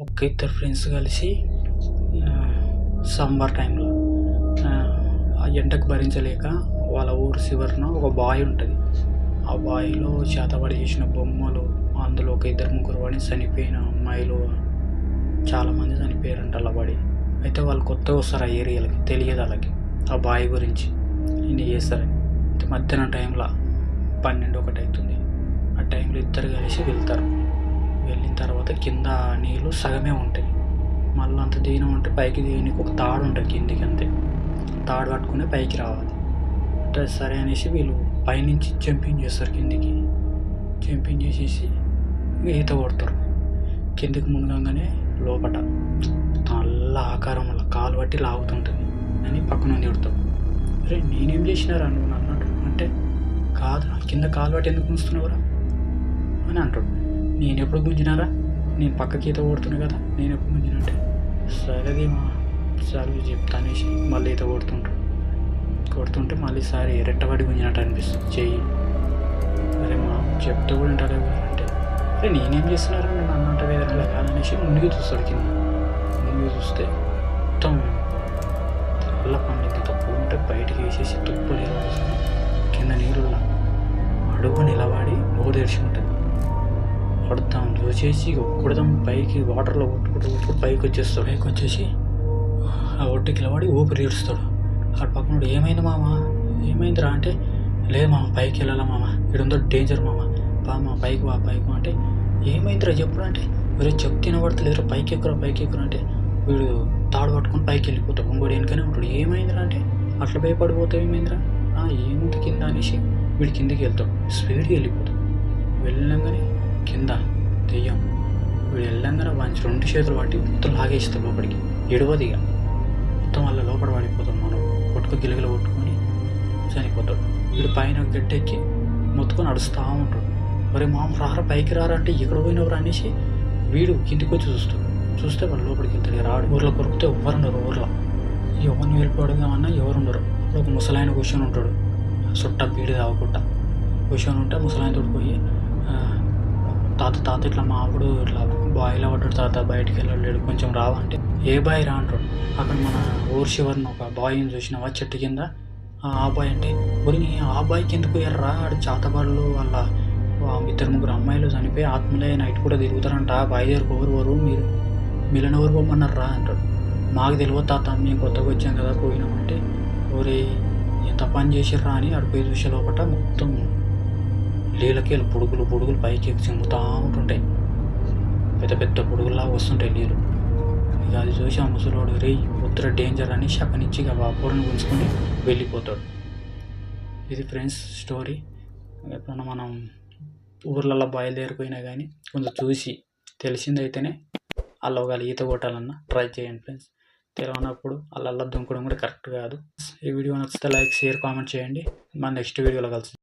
ఒక ఇద్దరు ఫ్రెండ్స్ కలిసి సమ్మర్ టైంలో ఆ ఎండకు భరించలేక వాళ్ళ ఊరు చివరన ఒక బావి ఉంటుంది. ఆ బావిలో చేతబడి చేసిన బొమ్మలు, అందులో ఒక ఇద్దరు ముగ్గురు పడి చనిపోయిన అమ్మాయిలు చాలామంది చనిపోయారంట అలా పడి. అయితే వాళ్ళు కొత్తగా వస్తారు ఆ ఏరియాలకి, తెలియదు వాళ్ళకి ఆ బావి గురించి ఇన్ని చేస్తారని. అయితే మధ్యాహ్నం టైంలో 12-1 అవుతుంది. ఆ టైంలో ఇద్దరు కలిసి వెళ్తారు. వెళ్ళిన తర్వాత కింద నీళ్ళు సగమే ఉంటాయి. మళ్ళీ అంత దీనం అంటే పైకి దీనికి ఒక తాడు ఉంటుంది కిందికి, అంతే. తాడు పట్టుకుని పైకి రావాలి అంటే సరే అనేసి వీళ్ళు పైనుంచి జంపింగ్ చేస్తారు కిందికి. జంపింగ్ చేసేసి ఈత కొడతారు. కిందికి మునగంగానే లోపట నల్ల ఆకారం వల్ల కాలు పట్టి లాగుతుంటుంది అని పక్కన తిడతాడు. అరే నేనేం చేసినారా నువ్వు అన్నట్టు అంటే, కాదు కింద కాలు పట్టి ఎందుకు ఉంచుతున్నావురా అని అంటాడు. నేను ఎప్పుడు గుంజినారా, నేను పక్కకి ఈత కొడుతున్నా కదా, నేను ఎప్పుడు గుంజినంటే సరేది మా సార్ చెప్తా అనేసి మళ్ళీ ఈత కొడుతుంటే మళ్ళీ సారి రెట్టబడి గుంజినట్టు అనిపిస్తుంది చెయ్యి. అరే మా చెప్తే కూడా వింటారే అంటే, అరే నేనేం చేస్తున్నారా నేను అన్నట్టు వేరే కాదనేసి మునిగి చూస్తాడు. కింద మునిగి చూస్తే మొత్తం తెల్ల పండుగ తప్పు ఉంటే బయటికి వేసేసి తుప్పు నీరు కింద నీరులా అడుగు నిలబడి నోరు తెరిచి ఉంటుంది. పడతాం చూసేసి కొడదాం పైకి వాటర్లో కొట్టుకుంటూ పైకి వచ్చేసి ఆ ఒడ్డుకి నిలబడి ఊపిరి తీరుస్తాడు. అక్కడ పక్కన ఏమైంది మామ, ఏమైందిరా అంటే, లేదు మామ పైకి వెళ్ళాలా మామ, ఇక్కడ ఉందో డేంజర్ మామ, మా పైకి అంటే, ఏమైందిరా చెప్పుడు అంటే, వీరు చెప్తే వినబడతలేదురా పైకి ఎక్కురా అంటే, వీడు తాడు పట్టుకొని పైకి వెళ్ళిపోతాడు. ఇంకోటి వెనుకనే ఉంటాడు. ఏమైందిరా అంటే, అట్లా భయపడిపోతావు ఏమైందిరా, ఏముంది కింద అనేసి వీడు కిందికి వెళ్తాడు. స్పీడ్గా వెళ్ళిపోతాడు. వెళ్ళంగానే కింద దెయ్యం వీడు వెళ్ళంగానే వాంచి 2 చేతులు పట్టి మొత్తం లాగేస్తాడు లోపలికి. ఎడవదిగా మొత్తం వాళ్ళ లోపల పడిపోతాడు. మనం గిలగిల కొట్టుకొని చనిపోతాడు. వీడు పైన గట్టెక్కి మొత్తుకొని అడుస్తూ ఉంటాడు. మరి మామ రారా పైకి రారా అంటే, ఎక్కడ పోయినవరా అనేసి వీడు కిందికి వచ్చి చూస్తే వాళ్ళు లోపలికి వెళ్తాడు. రాడు. ఊర్లో కొరికితే ఎవరుండరు. ఊర్లో ఎవరిని వెళ్ళిపోవడమన్నా ఎవరుండరు. ఒక ముసలాయన కూర్చొని ఉంటాడు. చుట్ట బీడి తాగకుండా కూర్చొని ఉంటే ముసలాయన తోడిపోయి, తాత ఇట్లా మా అప్పుడు ఇట్లా బావిలో పడ్డాడు తాత, బయటికి వెళ్ళలేడు, కొంచెం రావా అంటే, ఏ బావి రా అంటాడు. అక్కడ మన ఊరు చివరిన ఒక బావిని చూసినావా చెట్టు కింద, ఆ బావి అంటే, ఒరిని ఆ బావికి ఎందుకు ఎర్రా, ఆడు చాతబాళ్ళు వాళ్ళ 2-3 అమ్మాయిలు చనిపోయి ఆత్మలే నైట్ కూడా తిరుగుతారంట, ఆ బావి దగ్గరకు ఎవరు మీరు మిలని ఎవరు పోమన్నారా అంటాడు. మాకు తెలియదు తాత, మేము కొత్తగా వచ్చాం కదా పోయినామంటే, ఒరే ఎంత పని చేసిర్రా అని అడిపోయి చూసే లోపల మొత్తం నీళ్ళకి పొడుగులు పైకి చెంగుతూ ఉంటుంటాయి. పెద్ద పెద్ద పొడుగుల్లా వస్తుంటాయి నీళ్ళు. ఇక అది చూసి ఆ ముసలోడు రే ఉత్తర డేంజర్ అని అక్కడి నుంచి ఇక వాపూర్ని గుంజుకొని వెళ్ళిపోతాడు. ఇది ఫ్రెండ్స్ స్టోరీ. ఎప్పుడన్నా మనం ఊర్లలో బయలుదేరిపోయినా కానీ కొంచెం చూసి తెలిసిందైతేనే అలా ఒక ఈత కొట్టాలన్నా ట్రై చేయండి ఫ్రెండ్స్. తెలియనప్పుడు అలా దుంకడం కూడా కరెక్ట్ కాదు. ఈ వీడియో నచ్చితే లైక్, షేర్, కామెంట్ చేయండి. మన నెక్స్ట్ వీడియోలో కలుద్దాం.